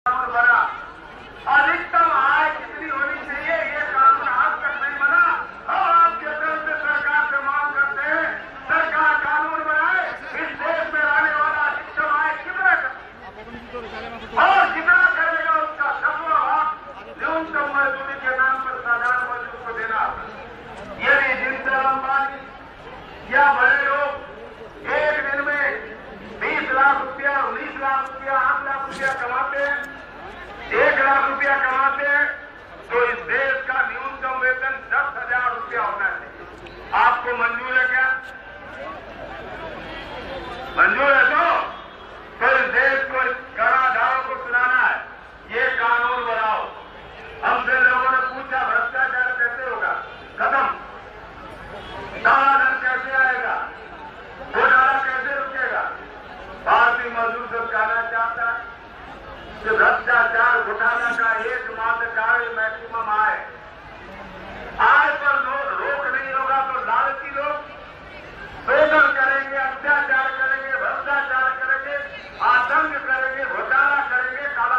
बना। अधिकतम आय कितनी होनी चाहिए ये कानून आज तक नहीं बना। हम आपके तरफ से सरकार से मांग करते हैं, सरकार कानून बनाए, इस देश में रहने वाला अधिकतम आय कितना और कितना करेगा उसका 10वां भाग न्यूनतम मजदूरी के नाम पर साधारण मजदूर को देना। यदि जिंदल अंबानी या बड़े लोग एक दिन में 20 लाख रुपया, 19 लाख रुपया, 8 लाख रुपया कमाते हैं, 1 लाख रुपया कमाते हैं, तो इस देश का न्यूनतम वेतन 10,000 रुपया होना चाहिए। आपको मंजूर है क्या? मंजूर है तो इस देश को कराधारों को सुनाना है, ये कानून बनाओ। हमसे लोगों ने पूछा भ्रष्टाचार कैसे होगा खत्म, कालाधन कैसे आएगा, घोटाला कैसे रुकेगा? भारतीय मजदूर सब कहना चाहता है कि भ्रष्टाचार घोटाला का एकमात्र कारण मैक्सिमम आय पर रोक नहीं होगा तो लालची लोग शोषण करेंगे, अत्याचार करेंगे, भ्रष्टाचार करेंगे, आतंक करेंगे, घोटाला करेंगे, काला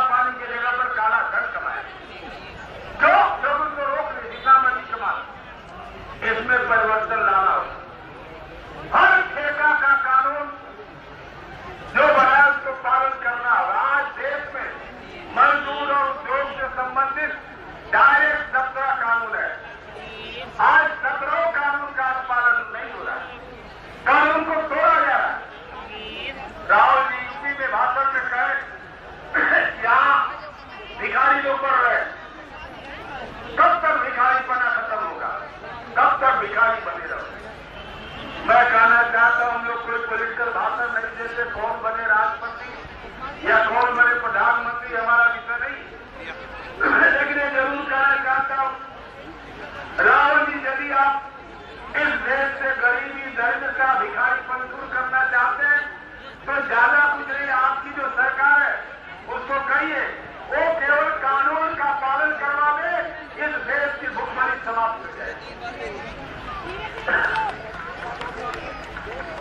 पानी की जगह पर काला धन कमाएंगे। क्यों? जब उनको रोक नहीं, जितना मर्जी कमा। इसमें परिवर्तन लाना होगा। हर ठेका का कानून जो बना उसको पालन करना होगा। आज देश में मजदूर और उद्योग से संबंधित डायरेक्ट 17 कानून है। आज 17 कानून का पालन नहीं हो रहा है, कानून को तोड़ा जा रहा है। राहुल जी यूपी में भाषण में कहे यहाँ भिखारी लोग बढ़ रहे, कब तक भिखारीपना खत्म होगा, कब तक भिखारी बने रहोगे? मैं कहना चाहता हूं हम लोग कोई पॉलिटिकल भाषण नहीं देते, कौन बने राष्ट्रपति या कौन बने प्रधानमंत्री हमारा विषय नहीं, लेकिन ये जरूर कहना चाहता हूं राहुल जी, यदि आप इस देश से गरीबी, दरिद्रता, भिखारीपन दूर करना चाहते हैं तो ज्यादा कुछ नहीं, आपकी जो सरकार है उसको कहिए वो केवल कानून का पालन करवा दे, इस देश की भुखमरी समाप्त हो जाएगी।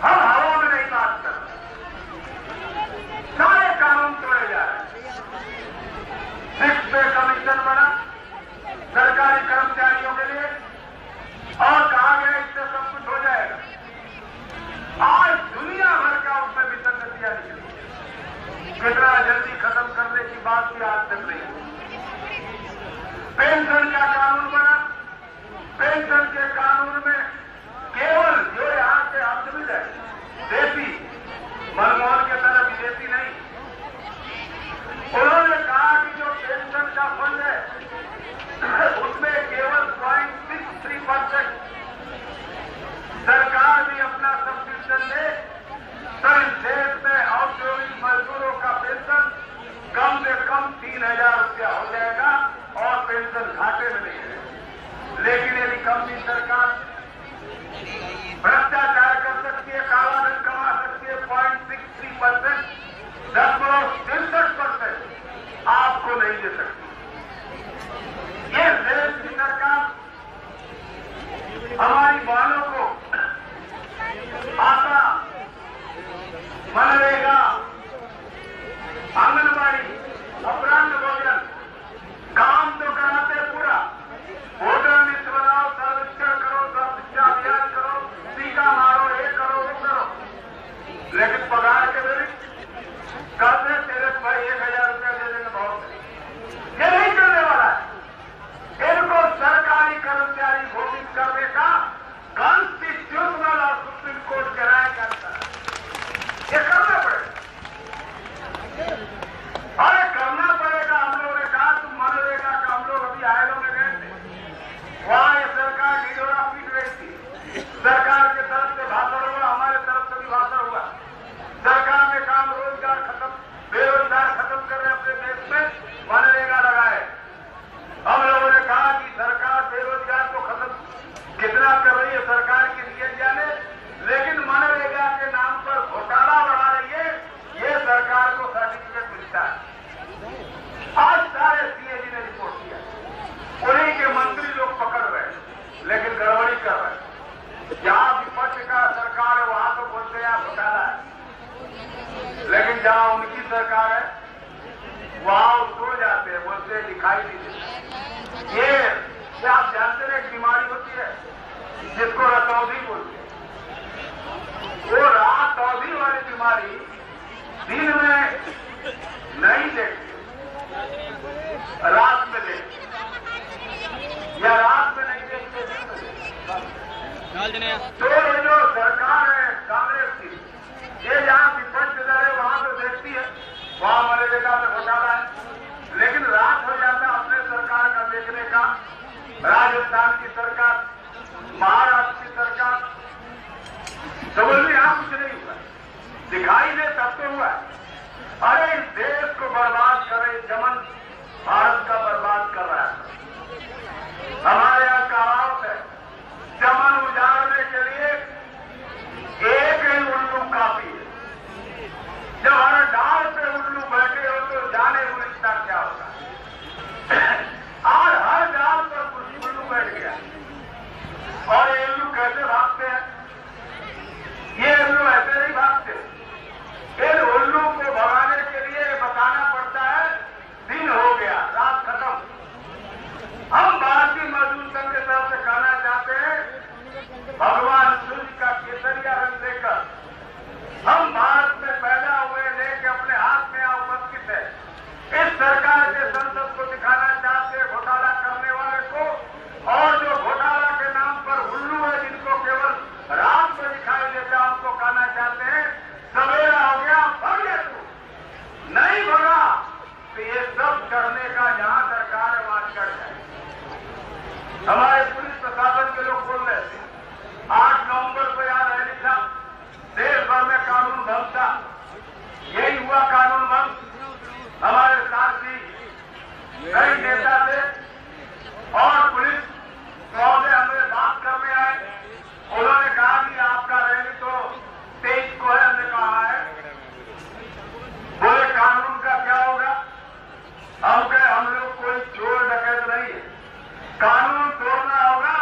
हम हवा में नहीं बात कर रहे, सारे कानून तोड़े जा रहे हैं। 6 पे कमीशन बना सरकारी कर्मचारियों के लिए और कहा गया इससे सब कुछ हो जाएगा। आज दुनिया भर का उसमें विसंगतियां निकली, कितना जल्दी खत्म करने की बात भी आज तक नहीं हुई। पेंशन का कानून बना, पेंशन के कानून में केवल जो यहाँ के अर्थविद है, देसी, मनमोहन के तरह विदेशी नहीं, उन्होंने कहा कि जो पेंशन का फंड है उसमें केवल 0.63% सरकार भी अपना सब्सिडी दे, तो इस देश में औद्योगिक मजदूरों का पेंशन कम से कम 3,000 रुपया हो जाएगा और पेंशन घाटे में नहीं है। लेकिन यदि कंपनी सरकार भ्रष्टाचार कर सकती है, काला धन कमा सकती है, 0.63%, 10.63% आपको नहीं दे सकती। ये देश की सरकार हमारी बहनों को आशा, मनरेगा, आंगनबाड़ी, अपराह्न भोजन, काम तो कराते पूरा, वोटर लिस्ट बनाओ, सर्वेक्षण करो, शिक्षा अभियान करो, टीका मारो, ये करो, वो करो, लेकिन पगार के मेरे कहते तेरे भाई 1,000 रुपया दे देंगे बहुत, ये नहीं करने वाला है। इनको सरकारी कर्मचारी घोषित करने का कॉन्स्टिट्यूशनल और सुप्रीम कोर्ट के राय का अंतर है, ये करना पड़ेगा। अरे करना पड़ेगा। हम लोगों ने कहा तुम मनरेगा का, हम लोग अभी आयलों में गए थे, वहां ये सरकार ढिढोरा पीट रही थी, सरकार की तरफ से भाषण हुआ, हमारे तरफ से भी भाषण हुआ। सरकार ने काम रोजगार खत्म, बेरोजगार खत्म कर रहे अपने देश में, मनरेगा लगाए। हम लोगों ने कहा कि सरकार बेरोजगार को खत्म कितना कर रही है सरकार की लिए जाने, लेकिन मनरेगा के नाम पर घोटाला बढ़ा रही है, ये सरकार को सर्टिफिकेट मिलता है। आज सारे सीएजी ने रिपोर्ट किया, उन्हीं के मंत्री लोग पकड़ रहे हैं, लेकिन गड़बड़ी कर रहे हैं। जहां विपक्ष का सरकार है वहां तो बोलते हैं घोटाला है, लेकिन जहां उनकी सरकार है दिन में नहीं देखते, रात में देखते, या रात में नहीं देखते, तो ये जो सरकार है कांग्रेस की, ये जहां विपक्ष दल है वहां तो देखती है, वहां मनरेगा में घोटाला है, लेकिन रात हो जाता अपने सरकार का देखने का। राजस्थान की सरकार, महाराष्ट्र की सरकार, तो बोलिए यहां कुछ नहीं हुआ, दिखाई दे तब तो हुआ। अरे इस देश को बर्बाद कर रहे चमन भारत का बर्बाद कर रहा है। हमारे यहां कहावत है, चमन उजाड़ने के लिए एक ही उल्लू काफी है। जब हर डाल पे उल्लू बैठे हो तो जाने उल्टा क्या होगा। और हर डाल पर कुछ उल्लू बैठ गया, और ये उल्लू कैसे भागते हैं? ये उल्लू ऐसे नहीं भागते। इन उल्लू को भगाने के लिए बताना पड़ता है दिन हो गया, रात खत्म। हम भारतीय मजदूर संघ के तरफ से कहना चाहते हैं, भगवान सूर्य का केसरिया रंग लेकर हम भारत में पैदा हुए, लेके अपने हाथ में उपस्थित है। इस सरकार के संसद को दिखाना चाहते हैं घोटाला करने वाले को, और जो घोटाला के नाम पर उल्लू है जिनको केवल रात में दिखाई देता, उनको कहना चाहते हैं सवेरा हो गया, भग गया तू नहीं भगा तो ये सब करने का जहां सरकार है वहां चढ़ जाए। हमारे पुलिस प्रशासन के लोग बोल रहे थे 8 नवंबर को यहां रैली था, देश भर में कानून भंग था, यही हुआ कानून भंग। हमारे साथी कई नेता थे और पुलिस महोदय हमें बात करने आए, उन्होंने कहा कि आपका रैली तो 23 को है, हमने कहा है, बोले कानून का क्या होगा? हम कहे हम लोग कोई चोर डकैत नहीं है, कानून तोड़ना होगा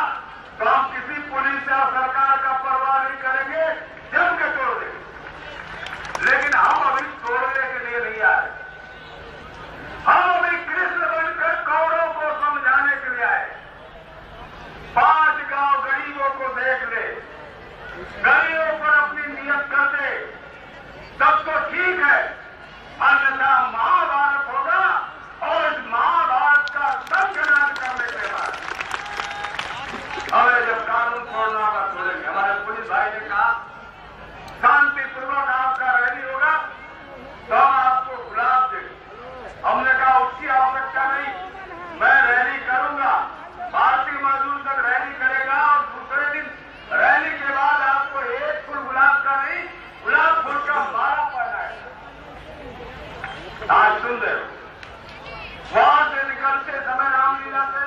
तो हम किसी पुलिस या सरकार का परवाह नहीं करेंगे, जम के तोड़ देंगे। लेकिन हम अभी तोड़ने के लिए नहीं आए, हम अभी कृष्ण बनकर कौरों को समझाने के लिए आए। 5 गांव गरीबों को देख ले, गरीबों पर अपनी नियत कर दे, तब तो ठीक है, अन्यथा महाभारत होगा, और इस महाभारत का सत्यानाश करने के बाद हमें जब कानून तोड़ना होगा तोड़ेंगे। हमारे पुलिस भाई ने कहा शांतिपूर्वक आपका रैली होगा तो हम आपको गुलाब देंगे। हमने कहा उसकी आवश्यकता नहीं, मैं रैली करूंगा, भारतीय मजदूर संघ रैली करेगा, और दूसरे दिन रैली के बाद आपको एक फूल गुलाब का नहीं, गुलाब फूल का माला पहनाएगा। आज सुन रहे हो, वहां से निकलते समय रामलीला से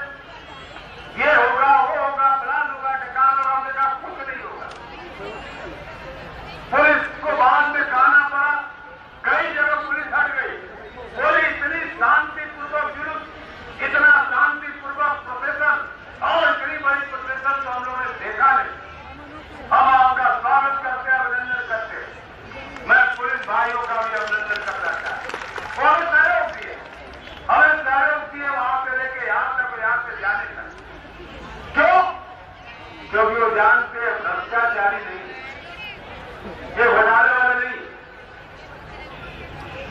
ये होगा, वो होगा, प्लान होगा, ठिकान होगा, हमने कहा कुछ नहीं होगा। पुलिस को बाद में कहना पड़ा, कई जगह पुलिस हट गई, बोली इतनी शांतिपूर्वक जुलूस, इतना शांतिपूर्वक प्रोसेशन और इतनी बड़ी प्रोसेशन तो हम लोगों ने देखा नहीं। हम आपका स्वागत करते हैं, अभिनंदन करते हैं। मैं पुलिस भाइयों का भी अभिनंदन करना चाहता हूं, और सहयोग दिए, हमें सहयोग दिए वहां से लेके यहां तक, यहां से जाने तक। क्यों? क्योंकि वो जानते हैं भ्रष्टाचारी नहीं, ये घोटाले वाले नहीं,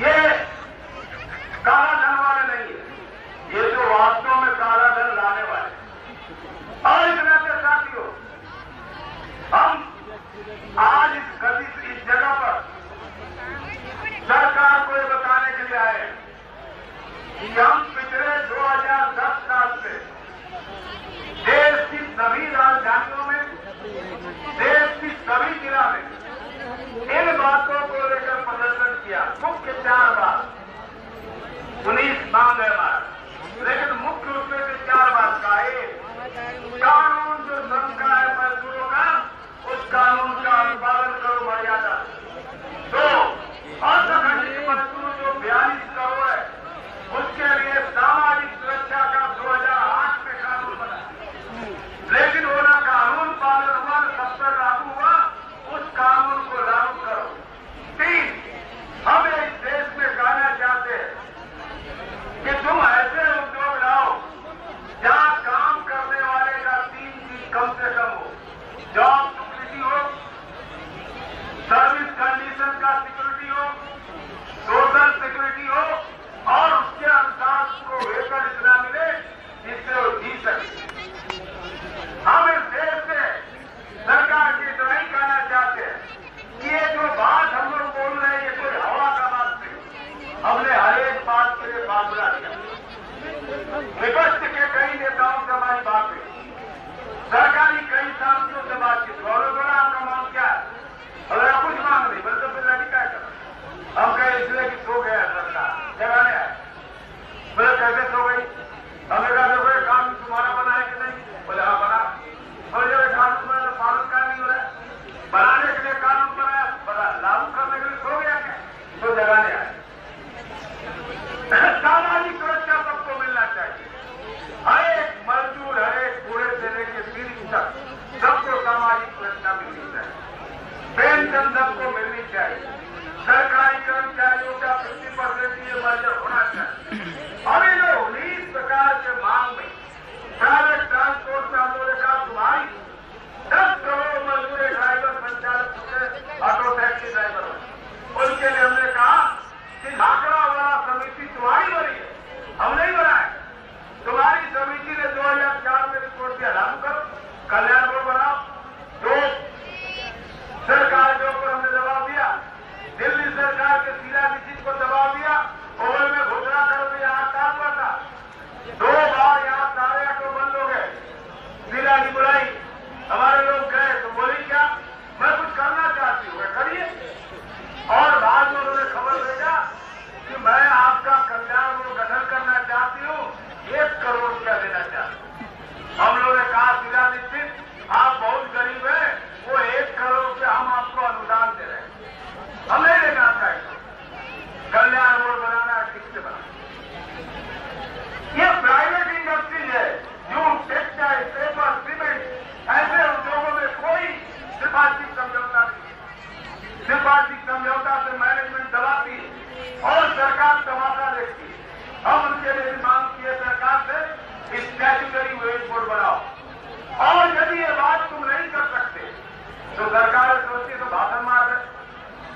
ये काला धन वाले नहीं है, ये जो वास्तव में काला धन लाने वाले। और इतना से साथियों, हम आज इस जगह पर सरकार को ये बताने के लिए आए हैं कि हम पिछले 2010 साल से देश की सभी राजधानियों में, देश की सभी जिला में इन बातों को लेकर प्रदर्शन किया। मुख्य 4 बात, 19 मांग है हमारा, लेकिन मुख्य रूप से 4 बात का है। कानून जो संस्था है मजदूरों का, उस कानून का अनुपालन करो मर्यादा। 2, असंगठित मजदूर जो 42 करोड़ है, उसके लिए सामाजिक सुरक्षा का 2008 में कानून बना, लेकिन वो ना कानून पालन हुआ, न सब पर लागू हुआ, उस कानून को लागू करो। 3, हमें इस देश में बात के लिए फार्मूला दिया। विपक्ष के कई नेताओं से हमारी बात हुई, सरकारी कई साथियों से बातचीत, गौरव बोला आपका मांग क्या है? अगर आप कुछ मांग नहीं बोले तो फिर लड़ी क्या कर। हम कहे इसलिए कि सो गया सरकार, जगाने आए। बोले कैसे सो गई? हमने कहा देखो ये कानून तुम्हारा बना है कि नहीं? बोले हाँ बना। और जब कानून बना तो पालन का नहीं हो रहा है, बनाने के लिए कानून बनाया, लागू करने के लिए सो गया क्या? तो जगाने आए। सामाजिक सुरक्षा सबको मिलना चाहिए, हर एक मजदूर, हर एक बूढ़े से लेकर पीढ़ी तक सबको सामाजिक सुरक्षा मिलनी चाहिए, पेंशन सबको मिलनी चाहिए, सरकारी कर्मचारियों का 50% ये मर्जर होना चाहिए। अभी जो 19 प्रकार के मांग में प्राइवेट ट्रांसपोर्ट में हम लोगों ने कहा तुम्हारी 10 करोड़ मजदूर ड्राइवर संचालक होते, ऑटो टैक्सी ड्राइवर होते, उनके लिए हमने कहा कि आंकड़ा वाला समिति तुम्हारी बनी है, हम नहीं बनाए। तुम्हारी समिति ने 2004 में रिपोर्ट दिया, लागू करो, कल्याण बोर्ड बनाओ। जो सरकार के ऊपर हमने दबाव दिया, दिल्ली सरकार के शीला दीक्षित को दबाव दिया, ओवल में घोषणा करो तो यहाँ काम हुआ था, 2 बार यहाँ सारे ऑटो बंद हो गए, शीला की बुलाई, हमारे लोग गए तो बोली क्या मैं कुछ करना चाहती हूँ, करिए। और बाद में उन्होंने खबर भेजा कि मैं आपका कल्याण बोर्ड गठन करना चाहती हूँ, 1 करोड़ रुपया देना चाहती हूँ। हम लोगों ने कहा शीला दीक्षित आप बहुत गरीब है, वो 1 करोड़ रुपया हम आपको अनुदान दे रहे हैं, हम नहीं देगा आपका 1 करोड़। कल्याण बोर्ड बनाना है, किससे बना? ये प्राइवेट इंडस्ट्रीज है, जूट, टेक्सटाइल, पेपर, सीमेंट, ऐसे उद्योगों में कोई त्रिपाक्षिक समझौता नहीं। त्रिपाक्षिक समझौता से मैनेजमेंट दबाती है और सरकार तमाशा देखती है। हम उनके लिए मांग किए सरकार से स्टैट्यूटरी वेज बोर्ड बनाओ, और यदि ये बात तुम नहीं कर सकते तो सरकार सोचती तो भाषण मार रहे।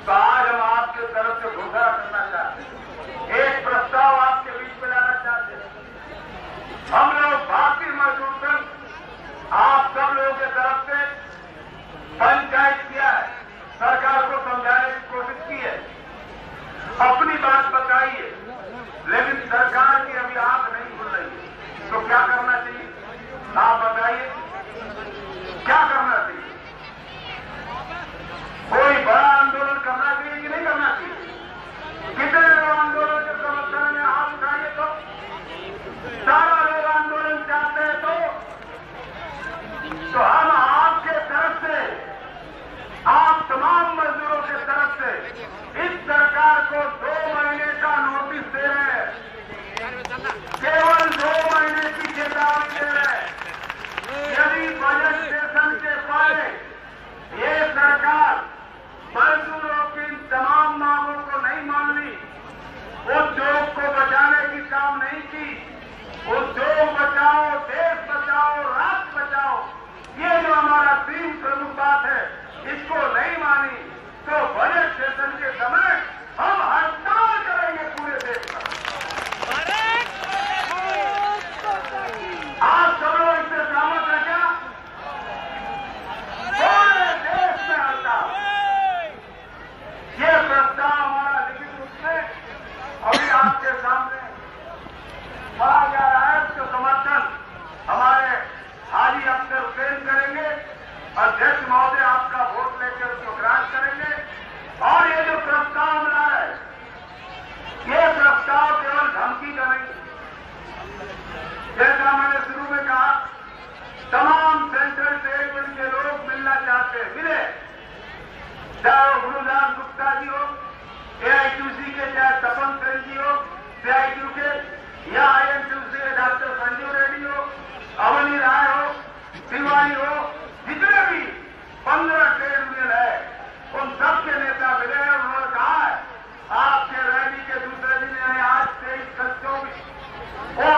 तो आज हम आपके तरफ से घोषणा करना चाहते हैं, एक प्रस्ताव आपके बीच में लाना चाहते हैं। हम लोग भारतीय मजदूर संघ आप सब लोगों के तरफ से पंचायत किया है, सरकार को समझाने की कोशिश की है, अपनी बात बताइए, लेकिन सरकार की अभी आंख नहीं खुल रही है। तो क्या करना चाहिए आप बताइए, क्या करना चाहिए? कोई बड़ा आंदोलन करना चाहिए कि नहीं करना चाहिए? कितने लोग आंदोलन के समर्थन में हाथ उठाइए तो? सारा लोग आंदोलन चाहते हैं तो हम आपके तरफ से, आप तमाम मजदूरों के तरफ से इस सरकार को 2 महीने का नोटिस दे रहे हैं, केवल 2 महीने की चेतावनी दे रहे हैं। यदि बजट सेशन के पहले ये सरकार मजदूरों की तमाम मांगों को नहीं मान ली, उद्योग को बचाने की काम नहीं की, उद्योग बचाओ, देश बचाओ, राष्ट्र बचाओ, ये जो हमारा 3 प्रमुख बात है, इसको नहीं मानी तो बजट सेशन के समय हम हड़ताल करेंगे पूरे देश में। आप सब लोग इससे सहमत हैं क्या? पूरे देश में हड़ताल। ये प्रस्ताव हमारा लिखित रूप में अभी आपके सामने पढ़ा जा रहा है, उसका समर्थन हमारे हाजी अफसर हुसैन करेंगे, अध्यक्ष महोदय आपका वोट लेकर उसको ग्रांट करेंगे। और ये जो प्रस्ताव मिला है, ये प्रस्ताव केवल धमकी का नहीं, जैसा मैंने शुरू में कहा, तमाम सेंट्रल टेरिटरी के लोग मिलना चाहते हैं, मिले, चाहे वो गुरुदास गुप्ता जी हो, एआईटीयूसी के चाहे तपन सेन जी हो, सीआईटीयू के, या आईएनटीयूसी के डॉक्टर संजीव रेड्डी हो, अवनी राय हो, तिवारी हो, जितने भी 15 ट्रेड यूनियन है, उन सबके नेता मिले हैं। उन्होंने कहा है आपके रैली के दूसरे दिन यानी आज 23 24 वो